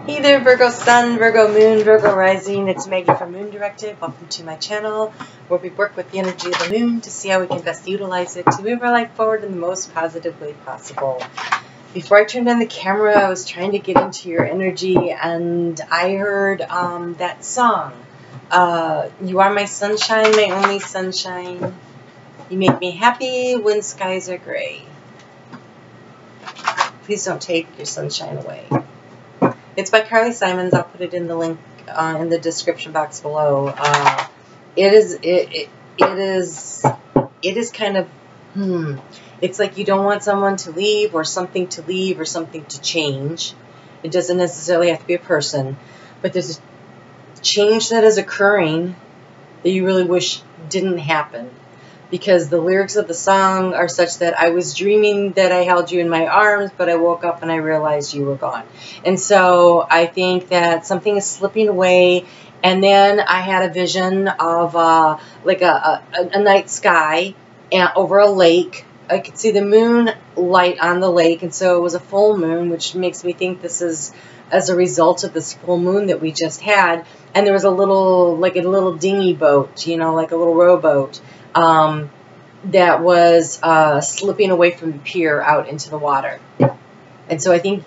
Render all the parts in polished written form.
Hey there, Virgo Sun, Virgo Moon, Virgo Rising. It's Maggie from Moon Directive. Welcome to my channel where we work with the energy of the moon to see how we can best utilize it to move our life forward in the most positive way possible. Before I turned on the camera, I was trying to get into your energy and I heard that song. You are my sunshine, my only sunshine. You make me happy when skies are gray. Please don't take your sunshine away. It's by Carly Simons. I'll put it in the link in the description box below. It is kind of it's like you don't want someone to leave or something to change. It doesn't necessarily have to be a person, but there's a change that is occurring that you really wish didn't happen. Because the lyrics of the song are such that I was dreaming that I held you in my arms, but I woke up and I realized you were gone. And so I think that something is slipping away. And then I had a vision of like a night sky over a lake. I could see the moon light on the lake, and so it was a full moon, which makes me think this is as a result of this full moon that we just had. And there was a little dinghy boat, you know, like a little rowboat. That was slipping away from the pier out into the water. And so I think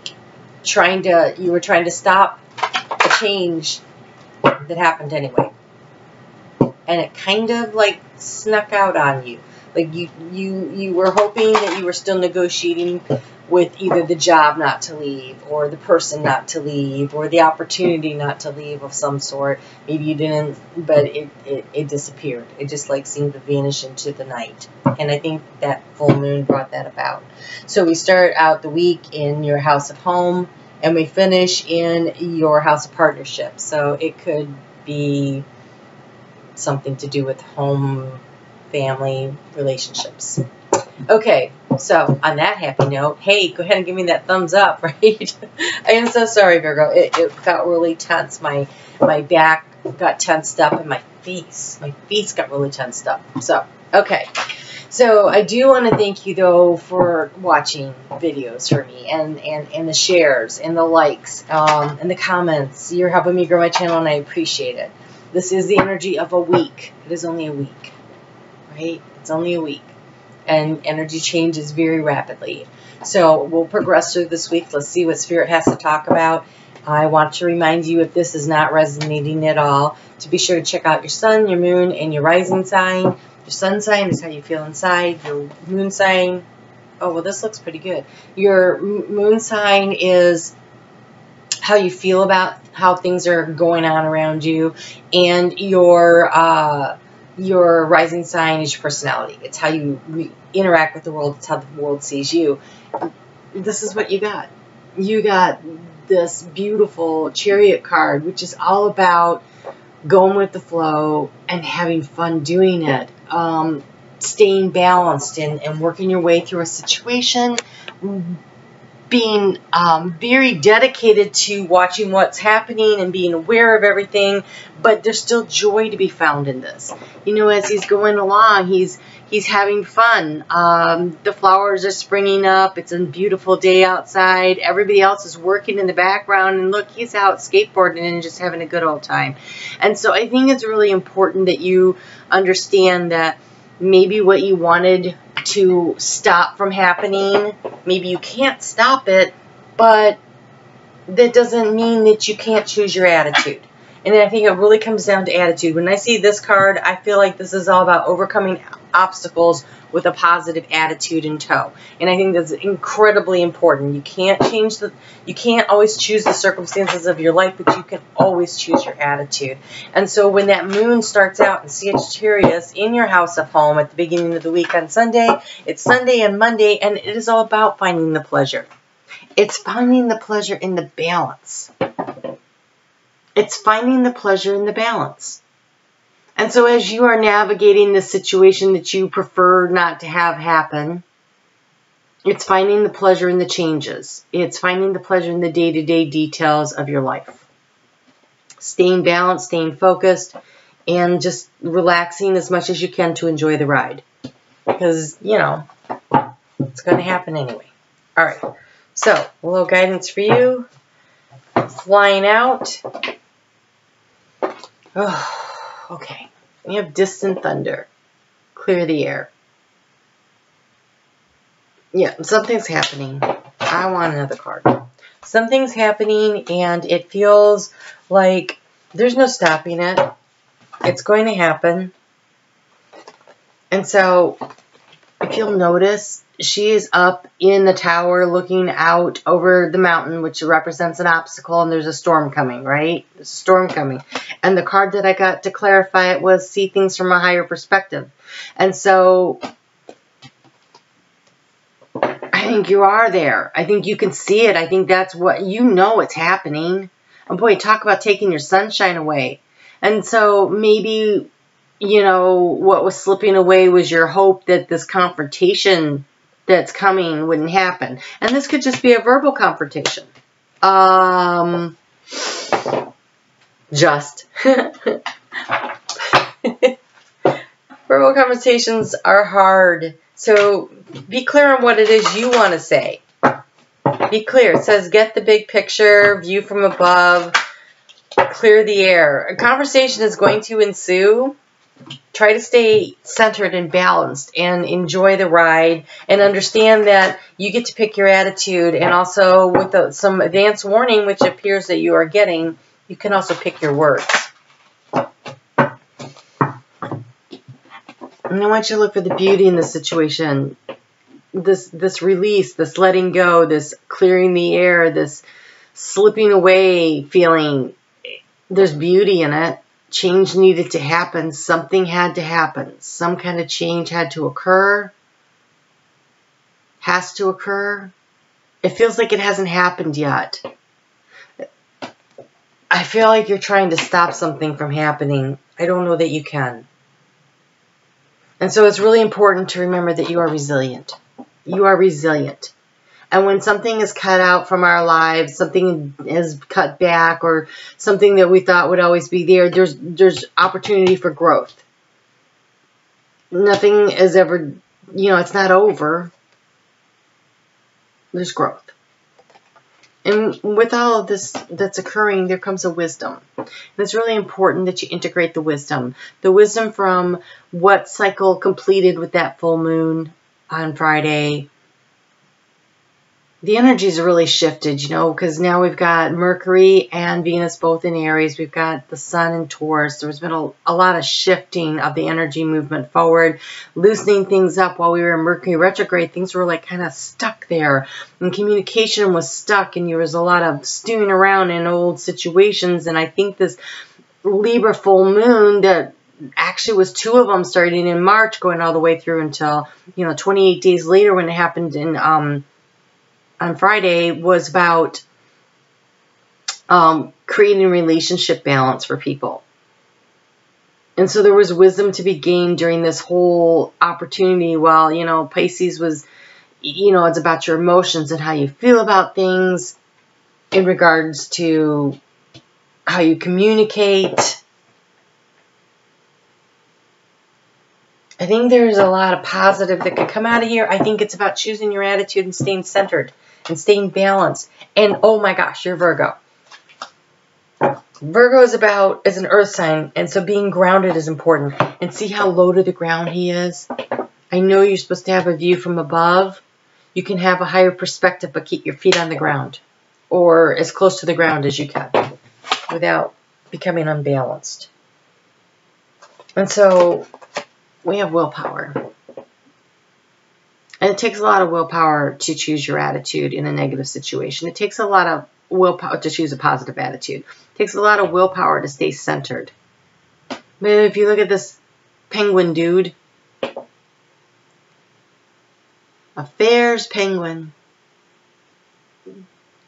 you were trying to stop a change that happened anyway. And it kind of like snuck out on you. Like you were hoping that you were still negotiating with either the job not to leave, or the person not to leave, or the opportunity not to leave of some sort. Maybe you didn't, but it disappeared. It just like seemed to vanish into the night. And I think that full moon brought that about. So we start out the week in your house of home, and we finish in your house of partnership. So it could be something to do with home, family, relationships. Okay, so on that happy note, hey, go ahead and give me that thumbs up, right? I am so sorry, Virgo. It got really tense. My back got tensed up, and my face got really tensed up. So, okay. So I do want to thank you, though, for watching videos for me, and the shares, and the likes, and the comments. You're helping me grow my channel, and I appreciate it. This is the energy of a week. It is only a week, right? It's only a week. And energy changes very rapidly. So we'll progress through this week. Let's see what Spirit has to talk about. I want to remind you, if this is not resonating at all, to be sure to check out your sun, your moon, and your rising sign. Your sun sign is how you feel inside. Your moon sign, oh, well, this looks pretty good. Your moon sign is how you feel about how things are going on around you. And your rising sign is your personality. It's how you interact with the world. It's how the world sees you. This is what you got. You got this beautiful chariot card, which is all about going with the flow and having fun doing it. Staying balanced and working your way through a situation. Being very dedicated to watching what's happening and being aware of everything, but there's still joy to be found in this. You know, as he's going along, he's having fun. The flowers are springing up. It's a beautiful day outside. Everybody else is working in the background, and look, he's out skateboarding and just having a good old time. And so I think it's really important that you understand that maybe what you wanted to stop from happening, maybe you can't stop it, but that doesn't mean that you can't choose your attitude. And I think it really comes down to attitude. When I see this card, I feel like this is all about overcoming obstacles with a positive attitude in tow. And I think that's incredibly important. You can't always choose the circumstances of your life, but you can always choose your attitude. And so when that moon starts out in Sagittarius in your house of home at the beginning of the week on Sunday, it's Sunday and Monday, and it is all about finding the pleasure. It's finding the pleasure in the balance. It's finding the pleasure in the balance. And so as you are navigating the situation that you prefer not to have happen, it's finding the pleasure in the changes. It's finding the pleasure in the day-to-day details of your life. Staying balanced, staying focused, and just relaxing as much as you can to enjoy the ride. Because, you know, it's going to happen anyway. All right. So, a little guidance for you. flying out. Oh, okay. We have distant thunder. Clear the air. Yeah, something's happening. I want another card. Something's happening and it feels like there's no stopping it. It's going to happen. And so, if you'll notice, she is up in the tower looking out over the mountain, which represents an obstacle, and there's a storm coming, right? There's a storm coming. And the card that I got to clarify it was see things from a higher perspective. And so, I think you are there. I think you can see it. I think that's what, you know it's happening. And boy, talk about taking your sunshine away. And so, maybe, you know, what was slipping away was your hope that this confrontation that's coming wouldn't happen. And this could just be a verbal confrontation. Just. Verbal conversations are hard. So be clear on what it is you want to say. Be clear. It says get the big picture, view from above, clear the air. A conversation is going to ensue. Try to stay centered and balanced and enjoy the ride and understand that you get to pick your attitude, and also with some advance warning, which appears that you are getting, you can also pick your words. And I want you to look for the beauty in the situation. This release, this letting go, this clearing the air, this slipping away feeling. There's beauty in it. Change needed to happen. Something had to happen. Some kind of change had to occur. Has to occur. It feels like it hasn't happened yet. I feel like you're trying to stop something from happening. I don't know that you can. And so it's really important to remember that you are resilient. You are resilient. And when something is cut out from our lives, something is cut back, or something that we thought would always be there, there's opportunity for growth. Nothing is ever, you know, it's not over. There's growth. And with all of this that's occurring, there comes a wisdom. And it's really important that you integrate the wisdom. The wisdom from what cycle completed with that full moon on Friday. The energies are really shifted, you know, because now we've got Mercury and Venus both in Aries. We've got the Sun in Taurus. There's been a lot of shifting of the energy movement forward, loosening things up. While we were in Mercury retrograde, things were like kind of stuck there. And communication was stuck, and there was a lot of stewing around in old situations. And I think this Libra full moon that actually was 2 of them starting in March, going all the way through until, you know, 28 days later when it happened in on Friday, was about creating relationship balance for people. And so there was wisdom to be gained during this whole opportunity, while, you know, Pisces was, you know, it's about your emotions and how you feel about things in regards to how you communicate. I think there's a lot of positive that could come out of here. I think it's about choosing your attitude and staying centered and staying balanced. And oh my gosh, you're Virgo. Virgo is an earth sign, and so being grounded is important. And see how low to the ground he is? I know you're supposed to have a view from above. You can have a higher perspective, but keep your feet on the ground, or as close to the ground as you can, without becoming unbalanced. And so we have willpower. And it takes a lot of willpower to choose your attitude in a negative situation. It takes a lot of willpower to choose a positive attitude. It takes a lot of willpower to stay centered. But if you look at this penguin dude, a Fairs penguin.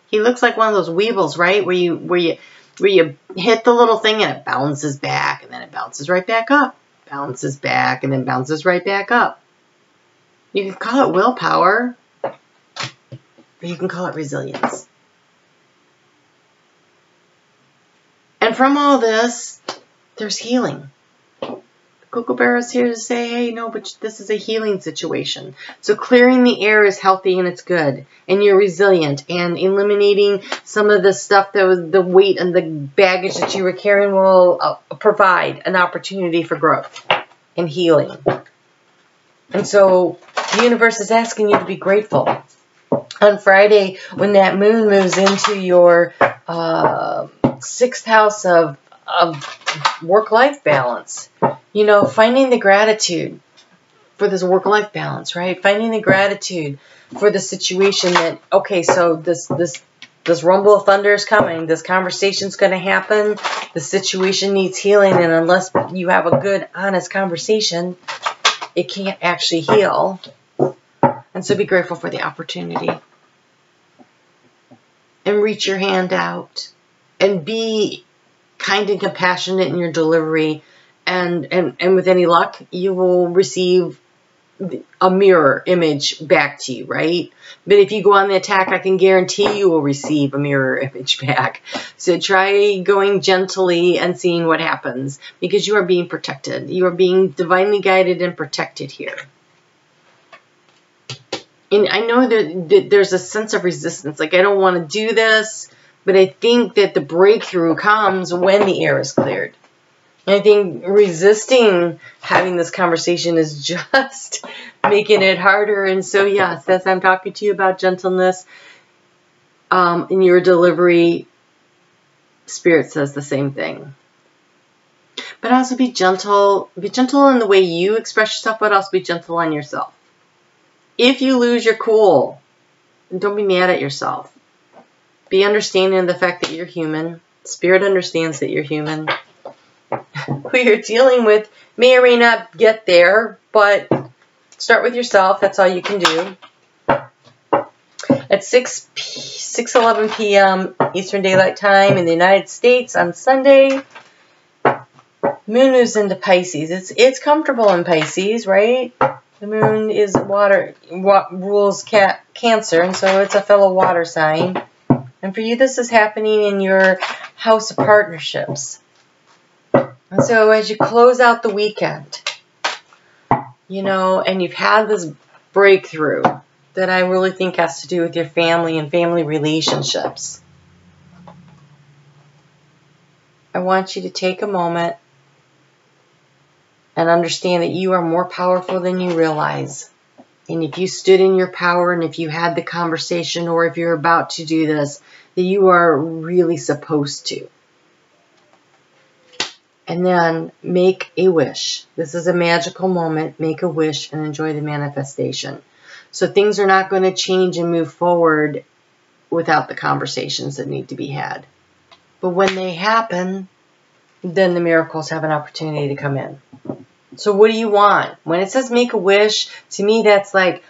He looks like one of those weevils, right? Where you hit the little thing and it bounces back, and then it bounces right back up. Bounces back and then bounces right back up. You can call it willpower, or you can call it resilience. And from all this, there's healing. The Kookaburra is here to say, hey, no, but this is a healing situation. So clearing the air is healthy and it's good. And you're resilient. And eliminating some of the stuff that was the weight and the baggage that you were carrying will provide an opportunity for growth and healing. And so the universe is asking you to be grateful. On Friday, when that moon moves into your 6th house of work-life balance, you know, finding the gratitude for this work-life balance, right? Finding the gratitude for the situation that, okay, so this rumble of thunder is coming. This conversation's going to happen. The situation needs healing, and unless you have a good, honest conversation, it can't actually heal. And so be grateful for the opportunity. And reach your hand out. And be kind and compassionate in your delivery. And with any luck, you will receive a mirror image back to you, right? But if you go on the attack, I can guarantee you will receive a mirror image back. So try going gently and seeing what happens, because you are being protected. You are being divinely guided and protected here. And I know that there's a sense of resistance, like I don't want to do this, but I think that the breakthrough comes when the air is cleared. I think resisting having this conversation is just making it harder. And so, yes, as I'm talking to you about gentleness in your delivery, Spirit says the same thing. But also be gentle. Be gentle in the way you express yourself, but also be gentle on yourself. If you lose your cool, don't be mad at yourself. Be understanding of the fact that you're human. Spirit understands that you're human. Who you're dealing with may or may not get there, but start with yourself. That's all you can do. At 6:11 p.m. Eastern Daylight Time in the United States on Sunday, moon moves into Pisces. It's comfortable in Pisces, right? The moon is water, rules Cancer, and so it's a fellow water sign. And for you, this is happening in your house of partnerships. And so as you close out the weekend, you know, and you've had this breakthrough that I really think has to do with your family and family relationships, I want you to take a moment and understand that you are more powerful than you realize. And if you stood in your power, and if you had the conversation, or if you're about to do this, that you are really supposed to. And then make a wish. This is a magical moment. Make a wish and enjoy the manifestation. So things are not going to change and move forward without the conversations that need to be had. But when they happen, then the miracles have an opportunity to come in. So what do you want? When it says make a wish, to me that's like,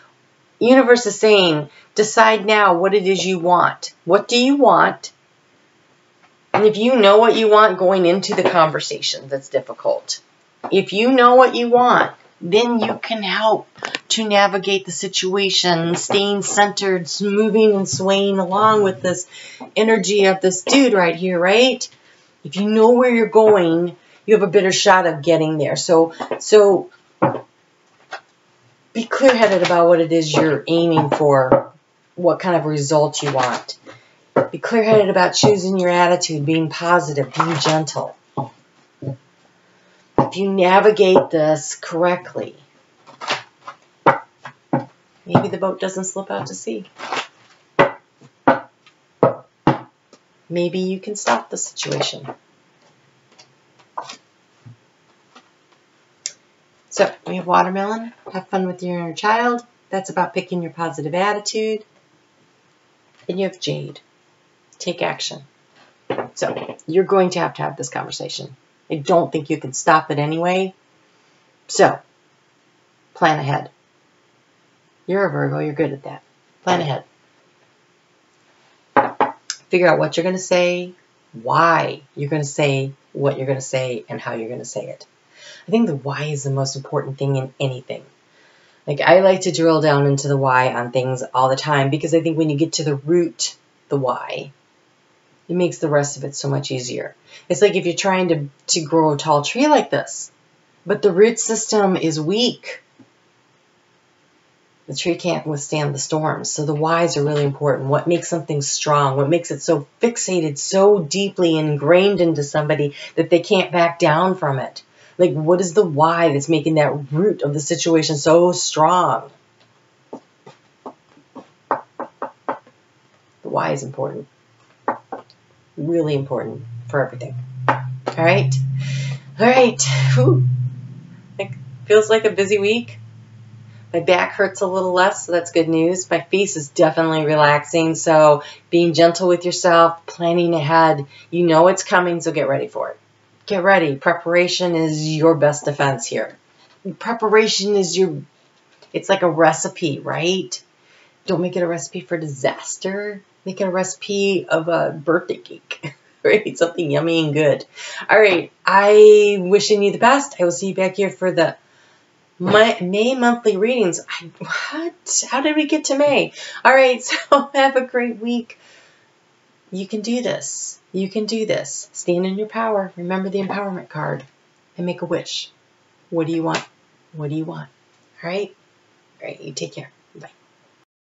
universe is saying, decide now what it is you want. What do you want? And if you know what you want going into the conversation that's difficult, if you know what you want, then you can help to navigate the situation, staying centered, moving and swaying along with this energy of this dude right here, right? If you know where you're going, you have a better shot of getting there. So be clear-headed about what it is you're aiming for, what kind of result you want. Be clear-headed about choosing your attitude, being positive, being gentle. If you navigate this correctly, maybe the boat doesn't slip out to sea. Maybe you can stop the situation. So, we have watermelon. Have fun with your inner child. That's about picking your positive attitude. And you have jade. Take action. So, you're going to have this conversation. I don't think you can stop it anyway. So, plan ahead. You're a Virgo. You're good at that. Plan ahead. Figure out what you're going to say, why you're going to say what you're going to say, and how you're going to say it. I think the why is the most important thing in anything. Like, I like to drill down into the why on things all the time, because I think when you get to the root, the why, it makes the rest of it so much easier. It's like if you're trying to grow a tall tree like this. But the root system is weak. The tree can't withstand the storms. So the whys are really important. What makes something strong? What makes it so fixated, so deeply ingrained into somebody that they can't back down from it? Like, what is the why that's making that root of the situation so strong? The why is important. Really important for everything. All right? All right. Whew. It feels like a busy week. My back hurts a little less, so that's good news. My face is definitely relaxing, so being gentle with yourself, planning ahead. You know it's coming, so get ready for it. Get ready. Preparation is your best defense here. Preparation is it's like a recipe, right? Don't make it a recipe for disaster. Make it a recipe of a birthday cake, right? Something yummy and good. All right. I'm wishing you the best. I will see you back here for the May monthly readings. What? How did we get to May? All right. So have a great week. You can do this. You can do this. Stand in your power. Remember the empowerment card and make a wish. What do you want? What do you want? All right. All right. You take care. Bye.